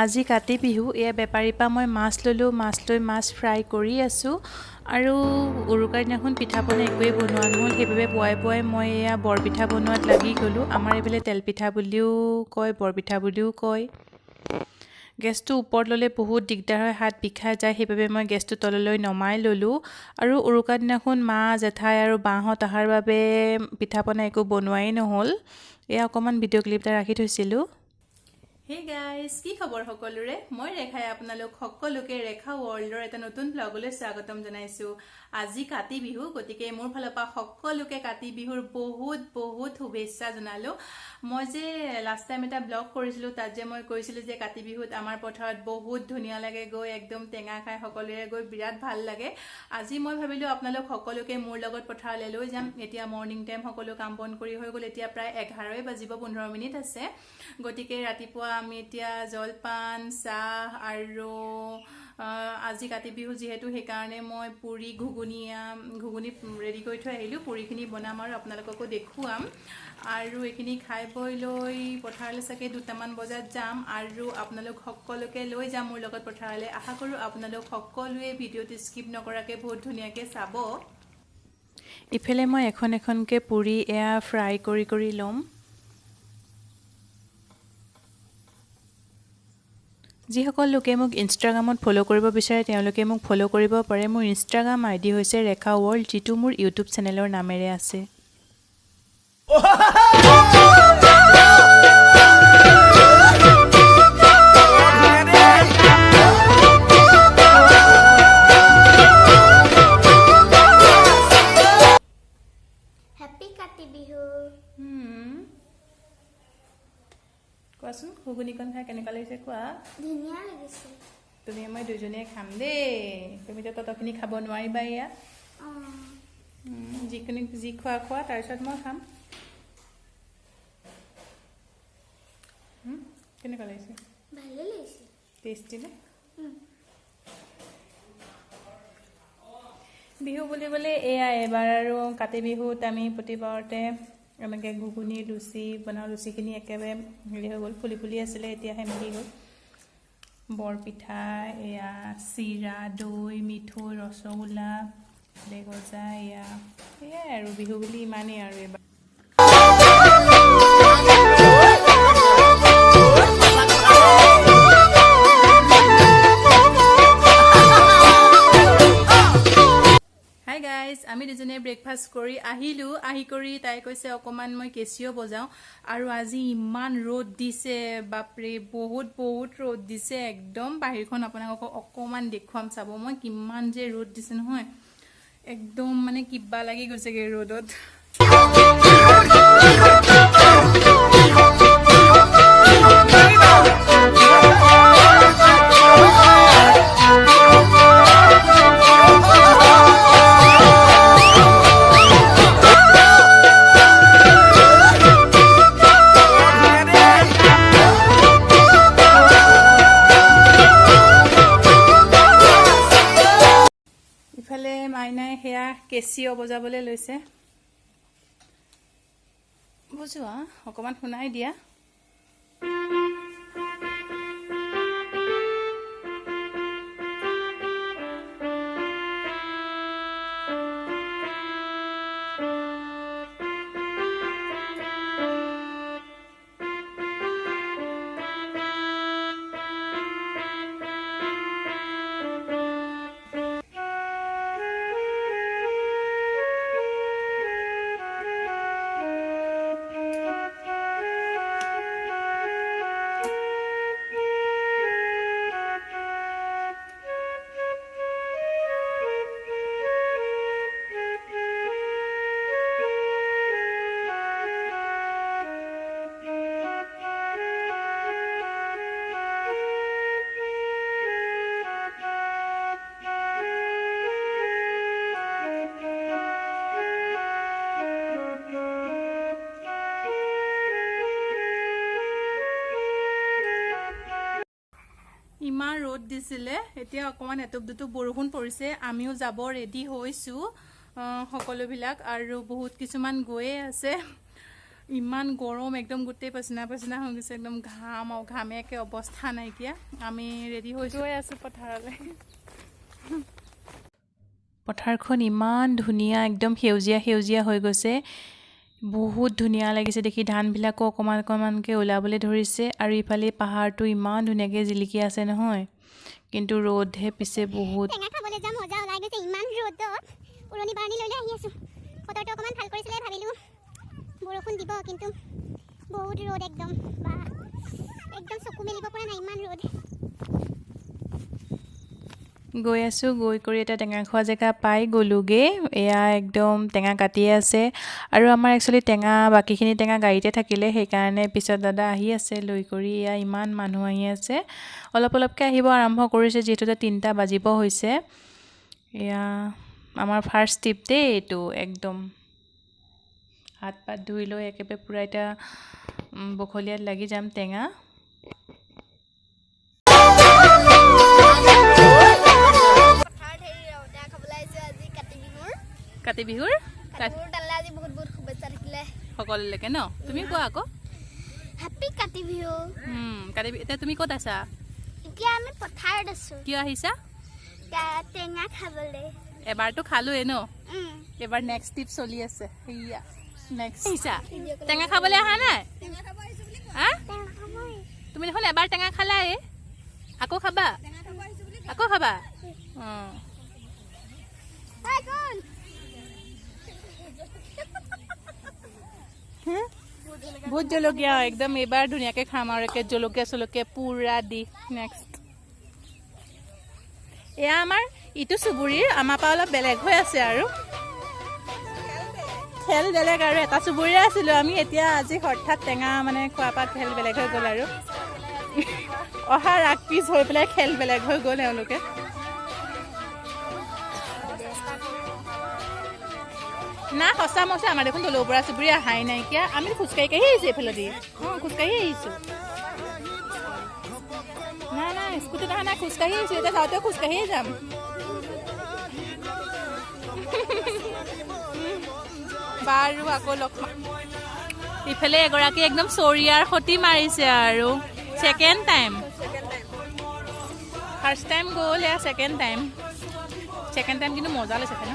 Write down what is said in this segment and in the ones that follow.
আজি কাতি বিহু এয়া বেপাৰীৰ পৰা মই মাছ ল'লোঁ মাছ লৈ মাছ ফ্ৰাই কৰি আছোঁ আৰু উৰুকাৰ দিনাখন পিঠা পনা একোৱেই বনোৱা নহ'ল সেইবাবে পুৱাই মই এয়া বৰপিঠা বনোৱাত লাগি গ'লোঁ আমাৰ এইফালে তেলপিঠা বুলিও কয় বৰপিঠা বুলিও কয় গেছটো ওপৰত ল'লে বহুত দিগদাৰ হয় হাত বিষাই যায় সেইবাবে মই গেছটো তললৈ নমাই ল'লোঁ আৰু উৰুকাৰ দিনাখন মা জেঠাই আৰু বাহঁত অহাৰ বাবে পিঠা পনা একো বনোৱাই নহ'ল এয়া অকণমান ভিডিঅ' ক্লিপ এটা ৰাখি থৈছিলোঁ Hey guys, কি খবৰ সকলোৰে মই ৰেখাই আপোনালোক সকলোকে ৰেখা ৱৰ্ল্ডৰ এটা নতুন ব্লগলৈ স্বাগতম জনাইছো আজি কাতি বিহু গতিকে মোৰ ফালৰ পৰা সকলোকে কাতি বিহুৰ বহুত শুভেচ্ছা জনালো মই যে লাষ্ট টাইম এটা ব্লগ কৰিছিলো তাত যে মই কৈছিলো যে কাতি বিহুত আমাৰ পথাৰত বহুত ধুনীয়া লাগে গৈ একদম টেঙা খাই সকলোৰে গৈ বিৰাট ভাল লাগে আজি মই ভাবিলো আপোনালোক সকলোকে মোৰ লগত পথাৰলৈ লৈ যাম এতিয়া মৰ্নিং টাইম সকলো কাম বন কৰি হৈ গ'ল এতিয়া প্ৰায় 11 বাজিব 15 মিনিট আছে গতিকে ৰাতিপুৱা আমি এতিয়া জলপান চাহ আৰু আজি কাতি বিহু যেহেতু সেইকাৰণে মই পুৰি ঘুগুনি ৰেডি কৰি থৈ আহিলোঁ পুৰিখিনি বনাম আৰু আপোনালোককো দেখুৱাম আৰু এইখিনি খাই বৈ লৈ পথাৰলৈ চাগে 2টামান বজাত যাম আৰু আপোনালোক সকলোকে লৈ যাম মোৰ লগত পথাৰলৈ আশা কৰোঁ আপোনালোক সকলোৱে ভিডিঅ'টো স্কিপ নকৰাকৈ বহুত ধুনীয়াকৈ চাব ইফালে মই এখনকৈ পুৰি এয়া ফ্ৰাই কৰি ল'ম যিসকল লোকে মোক ইনষ্টাগ্ৰামত ফ'ল' কৰিব বিচাৰে তেওঁলোকে মোক ফ'ল' কৰিব পাৰে মোৰ ইনষ্টাগ্ৰাম আইডি হৈছে ৰেখা ৱৰ্ল্ড যিটো মোৰ ইউটিউব চেনেলৰ নামেৰে আছে Happy Kati Bihu. কোৱাচোন ঘুগুনিকণ খাই কেনেকুৱা লাগিছে কোৱা ধুনীয়া লাগিছে তুমি মই দুজনীয়ে খাম দেই তুমি তো ততখিনি খাব নোৱাৰিবা এয়া যিখিনি যি খোৱা তাৰপিছত মই খাম কেনেকুৱা লাগিছে ভালে লাগিছে টেষ্টি নে বিহু বুলিবলৈ এয়া এবাৰ আৰু কাতি বিহুত আমি প্ৰতিবাৰতে এনেকৈ ঘুগুনি লুচি বনাওঁ লুচিখিনি একেবাৰে হেৰি হৈ গ'ল ফুলি আছিলে এতিয়া সেমেকি গ'ল বৰপিঠা এয়া চিৰা দৈ মিঠৈ ৰসগোল্লা গজা এয়াই আৰু বিহু বুলি ইমানেই আৰু এবাৰ আমি দুজনে ব্ৰেকফাষ্ট কৰি আহিলোঁ আহি কৰি তাই কৈছে অকণমান মই কেচিও বজাওঁ আৰু আজি ইমান ৰ'দ দিছে বাপৰে বহুত ৰ'দ দিছে একদম বাহিৰখন আপোনালোকক অকণমান দেখুৱাম চাব মই কিমান যে ৰ'দ দিছে নহয় একদম মানে কিবা লাগি গৈছেগৈ ৰ'দত মাইনাই সেয়া কেচিও বজাবলৈ লৈছে বুজোৱা অকণমান শুনাই দিয়া ইমান ৰ'দ দিছিলে এতিয়া অকণমান এটুপ দুটুপ বৰষুণ পৰিছে আমিও যাব ৰেডি হৈছোঁ সকলোবিলাক আৰু বহুত কিছুমান গৈয়ে আছে ইমান গৰম একদম গোটেই পচিনা হৈ গৈছে একদম ঘাম আৰু ঘামে একে অৱস্থা নাইকিয়া আমি ৰেডি হৈ আছোঁ পথাৰলৈ পথাৰখন ইমান ধুনীয়া একদম সেউজীয়া হৈ গৈছে বহুত ধুনীয়া লাগিছে দেখি ধানবিলাকো অকণমানকৈ ওলাবলৈ ধৰিছে আৰু ইফালে পাহাৰটো ইমান ধুনীয়াকৈ জিলিকি আছে নহয় কিন্তু ৰ'দহে পিছে বহুত টেঙা খাবলৈ যাম মজা ওলাই গৈছে ইমান ৰ'দত উৰণি বাৰণি লৈ আহি আছোঁ বতৰটো অকণমান ভাল কৰিছিলে ভাবিলোঁ বৰষুণ দিব কিন্তু বহুত ৰ'দ একদম চকু মেলিব পৰা নাই ইমান ৰ'দ গৈ আছোঁ গৈ কৰি এটা টেঙা খোৱা জেগা পাই গ'লোগৈ এয়া একদম টেঙা কাটিয়ে আছে আৰু আমাৰ একচুৱেলি বাকীখিনি টেঙা গাড়ীতে থাকিলে সেইকাৰণে পিছত দাদা আহি আছে লৈ কৰি এয়া ইমান মানুহ আহি আছে অলপকৈ আহিব আৰম্ভ কৰিছে যিহেতু 3টা বাজিব হৈছে এয়া আমাৰ ফাৰ্ষ্ট ট্ৰিপ দেই এইটো একদম হাত পাত ধুই লৈ একেবাৰে পূৰা এতিয়া বখলিয়াত লাগি যাম টেঙা কাতি বিহুৰ বহুত শুভেচ্ছা থাকিলে সকলোলৈকে ন তুমি কোৱা আকৌ হেপী কাতি বিহু এতিয়া তুমি ক'ত আছা এতিয়া আমি পথাৰত আছোঁ কিয় আহিছা টেঙা খাবলৈ এবাৰতো খালোৱে ন এবাৰ নেক্সট ট্ৰিপ চলি আছে সেয়া নেক্সট আহিছা টেঙা খাবলৈ অহা নাই তুমি দেখোন এবাৰ টেঙা খালাই আকৌ খাবা অঁ ভোট জলকীয়া একদম এইবাৰ ধুনীয়াকৈ খাম আৰু একে জলকীয়া পুৰা দি নেক্সট এয়া আমাৰ ইটো চুবুৰীৰ আমাৰ পৰা অলপ বেলেগ হৈ আছে আৰু খেল বেলেগ আৰু এটা চুবুৰীৰে আছিলোঁ আমি এতিয়া আজি হঠাৎ টেঙা খোৱা পাত খেল বেলেগ হৈ গ'ল আৰু অহা ৰাগ পিছ হৈ পেলাই খেল বেলেগ হৈ গ'ল এওঁলোকে না সঁচা মচা আমাৰ দেখোন দলৰ পৰা চুবুৰী অহাই নাইকিয়া আমি খোজকাঢ়ি আহিছোঁ এইফালেদি খোজকাঢ়ি আহিছোঁ নাই স্কুটিত অহা নাই খোজকাঢ়ি আহিছোঁ এতিয়া যাওঁতে খোজকাঢ়িয়ে যাম বাৰু আকৌ লগ ইফালে এগৰাকী একদম চৰিয়াৰ সতি মাৰিছে আৰু ছেকেণ্ড টাইম ফাৰ্ষ্ট টাইম গ'ল এয়া ছেকেণ্ড টাইম কিন্তু মজা লৈছে ন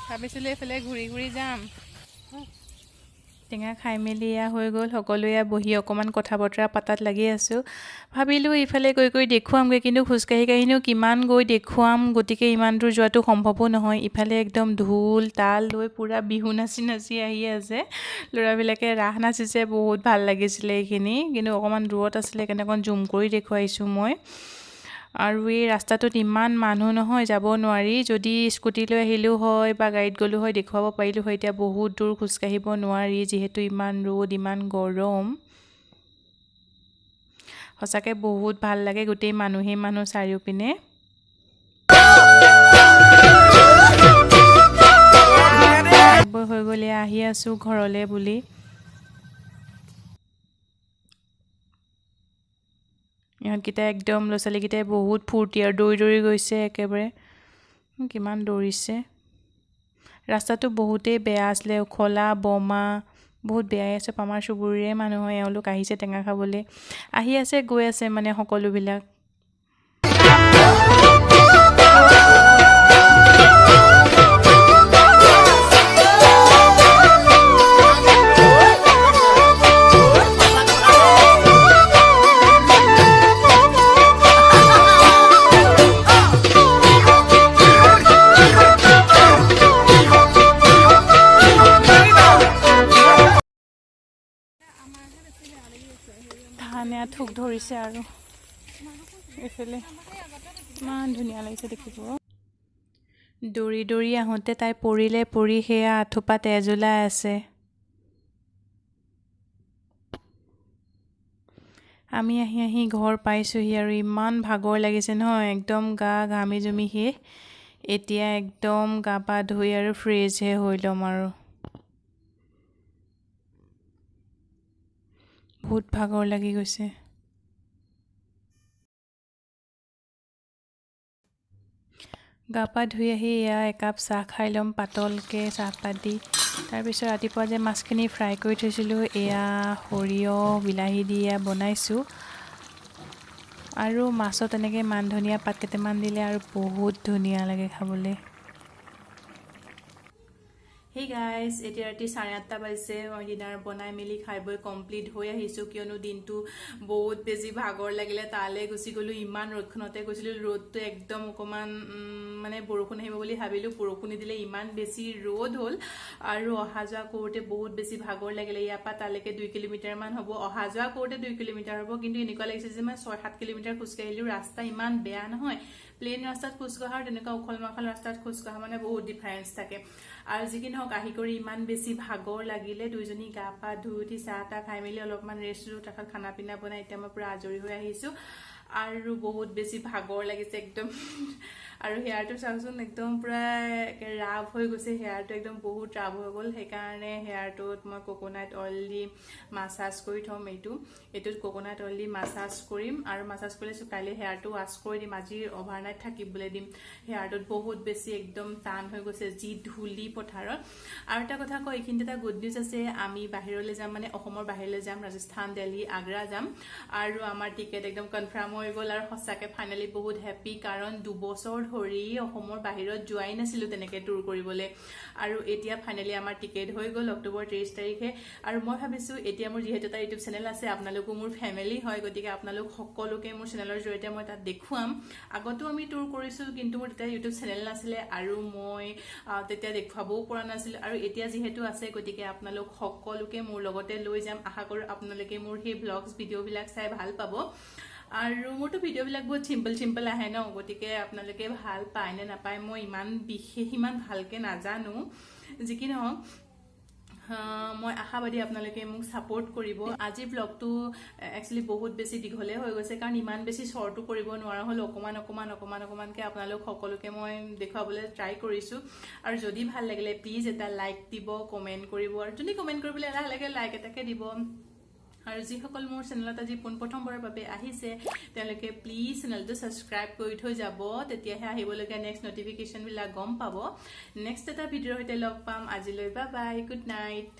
ভাবিছিলোঁ এইফালে ঘূৰি যাম টেঙা খাই মেলি এয়া হৈ গ'ল সকলোৱে বহি অকণমান কথা বতৰা পাতাত লাগি আছোঁ ভাবিলোঁ ইফালে গৈ দেখুৱামগৈ কিন্তু খোজকাঢ়িনো কিমান গৈ দেখুৱাম গতিকে ইমান দূৰ যোৱাটো সম্ভৱো নহয় ইফালে একদম ঢোল তাল লৈ পূৰা বিহু নাচি আহি আছে ল'ৰাবিলাকে ৰাস নাচিছে বহুত ভাল লাগিছিলে এইখিনি কিন্তু অকণমান দূৰত আছিলে সেইকাৰণে অকণ জুম কৰি দেখুৱাইছোঁ মই আৰু এই ৰাস্তাটোত ইমান মানুহ নহয় যাব নোৱাৰি যদি স্কুটি লৈ আহিলেও হয় বা গাড়ীত গ'লো হয় দেখুৱাব পাৰিলোঁ হয় এতিয়া বহুত দূৰ খোজকাঢ়িব নোৱাৰি যিহেতু ইমান ৰ'দ ইমান গৰম সঁচাকৈ বহুত ভাল লাগে গোটেই মানুহ চাৰিওপিনে হৈ গ'লে আহি আছোঁ ঘৰলৈ বুলি ইহঁতকেইটা একদম ল'ৰা ছোৱালীকেইটাই বহুত ফূৰ্তি আৰু দৌৰি গৈছে একেবাৰে কিমান দৌৰিছে ৰাস্তাটো বহুতেই বেয়া আছিলে খলা বমা বহুত বেয়াই আছে আমাৰ চুবুৰীৰে মানুহ হয় এওঁলোক আহিছে টেঙা খাবলৈ আহি আছে গৈ আছে সকলোবিলাক ধানে থোক ধৰিছে আৰু এইফালে ইমান ধুনীয়া লাগিছে দেখিব দৌৰি আহোঁতে তাই পৰি সেয়া আঁঠুপা তেজ ওলাই আছে আমি আহি ঘৰ পাইছোঁহি আৰু ইমান ভাগৰ লাগিছে নহয় একদম গা ঘামি জুমি শেষ এতিয়া একদম গা পা ধুই আৰু ফ্ৰেছহে হৈ ল'ম আৰু বহুত ভাগৰ লাগি গৈছে। গা পা ধুই আহি এয়া একাপ চাহ খাই ল'ম পাতলকৈ চাহপাত দি। তাৰপিছত ৰাতিপুৱা যে মাছখিনি ফ্ৰাই কৰি থৈছিলোঁ এয়া সৰিয়হ বিলাহী দি এয়া বনাইছোঁ। আৰু মাছত এনেকৈ মান ধনিয়া পাত কেইটামান দিলে আৰু বহুত ধুনীয়া লাগে খাবলৈ। হেই গাইজ, এতিয়া ৰাতি 8:30 বাজিছে। মই ডিনাৰ বনাই মেলি খাই বৈ কমপ্লিট হৈ আহিছোঁ, কিয়নো দিনটো বহুত বেছি ভাগৰ লাগিলে। তালৈ গুচি গ'লোঁ, ইমান ৰ'দখনতে গৈছিলোঁ। ৰ'দটো একদম অকণমান মানে বৰষুণ আহিব বুলি ভাবিলোঁ, বৰষুণ নিদিলে, ইমান বেছি ৰ'দ হ'ল। আৰু অহা যোৱা কৰোঁতে বহুত বেছি ভাগৰ লাগিলে। ইয়াৰ পৰা তালৈকে 2 কিলোমিটাৰমান হ'ব, অহা যোৱা কৰোঁতে 2 কিলোমিটাৰ হ'ব। কিন্তু এনেকুৱা লাগিছে যে মই 6-7 কিলোমিটাৰ খোজকাঢ়িলোঁ। ৰাস্তা ইমান বেয়া নহয়, প্লেইন ৰাস্তাত খোজকঢ়া আৰু তেনেকুৱা উখল মাখল ৰাস্তাত খোজকঢ়া মানে বহুত ডিফাৰেঞ্চ থাকে। আৰু যি কি নহওক আহি কৰি ইমান বেছি ভাগৰ লাগিলে, দুইজনী গা পা ধুই উঠি চাহ তাহ খাই মেলি অলপমান ৰেষ্ট দিলোঁ। তাৰপিছত খানা পিনা বনাই এতিয়া মই পূৰা আজৰি হৈ আহিছোঁ। আৰু বহুত বেছি ভাগৰ লাগিছে একদম। আৰু হেয়াৰটো চাওকচোন, একদম পূৰা ৰাফ হৈ গৈছে। হেয়াৰটো একদম বহুত ৰাফ হৈ গ'ল। সেইকাৰণে হেয়াৰটোত মই কোকোনাট অইল দি মাছাজ কৰি থ'ম। এইটোত কোকোনাট অইল দি মাছাজ কৰিম, আৰু মাছাজ কৰিলে কাইলৈ হেয়াৰটো ৱাছ কৰি দিম। আজি অভাৰনাইট থাকিবলৈ দিম। হেয়াৰটোত বহুত বেছি একদম টান হৈ গৈছে, যি ধূলি পথাৰত। আৰু এটা কথা কওঁ, এইখিনিতে এটা গুড নিউজ আছে। আমি বাহিৰলৈ যাম, মানে অসমৰ বাহিৰলৈ যাম, ৰাজস্থান, দিল্লী, আগ্ৰা যাম। আৰু আমাৰ টিকেট একদম কনফাৰ্ম হৈ গ'ল। আৰু সঁচাকৈ ফাইনেলি বহুত হেপ্পী, কাৰণ 2 বছৰ ধৰি অসমৰ বাহিৰত যোৱাই নাছিলোঁ তেনেকৈ টুৰ কৰিবলৈ। আৰু এতিয়া ফাইনেলি আমাৰ টিকেট হৈ গ'ল অক্টোবৰ 30 তাৰিখে। আৰু মই ভাবিছোঁ এতিয়া মোৰ যিহেতু এটা ইউটিউব চেনেল আছে, আপোনালোকো মোৰ ফেমিলি হয়, গতিকে আপোনালোক সকলোকে মোৰ চেনেলৰ জৰিয়তে মই তাত দেখুৱাম। আগতো আমি টুৰ কৰিছোঁ, কিন্তু মোৰ তেতিয়া ইউটিউব চেনেল নাছিলে আৰু মই তেতিয়া দেখুৱাবও পৰা নাছিলোঁ। আৰু এতিয়া যিহেতু আছে, গতিকে আপোনালোক সকলোকে মোৰ লগতে লৈ যাম। আশা কৰোঁ আপোনালোকে মোৰ সেই ব্লগছ ভিডিঅ'বিলাক চাই ভাল পাব। আৰু মোৰতো ভিডিঅ'বিলাক বহুত চিম্পল আহে ন, গতিকে আপোনালোকে ভাল পায় নে নাপায় মই ইমান ভালকৈ নাজানো। যি কি নহওক মই আশাবাদী আপোনালোকে মোক ছাপোৰ্ট কৰিব। আজিৰ ব্লগটো একচুৱেলি বহুত বেছি দীঘলে হৈ গৈছে, কাৰণ ইমান বেছি শ্বৰ্টো কৰিব নোৱাৰা হ'ল। অকণমানকৈ আপোনালোক সকলোকে মই দেখুৱাবলৈ ট্ৰাই কৰিছোঁ। আৰু যদি ভাল লাগিলে প্লিজ এটা লাইক দিব, কমেণ্ট কৰিব। আৰু যদি কমেণ্ট কৰিবলৈ এলাহ লাগে লাইক এটাকে দিব। আৰু যিসকল মোৰ চেনেলত আজি পোনপ্ৰথমবাৰৰ বাবে আহিছে, তেওঁলোকে প্লিজ চেনেলটো ছাবস্ক্ৰাইব কৰি থৈ যাব, তেতিয়াহে আহিবলগীয়া নেক্সট নটিফিকেশ্যনবিলাক গম পাব। নেক্সট এটা ভিডিঅ'ৰ সৈতে লগ পাম। আজিলৈ বাই বাই, গুড নাইট।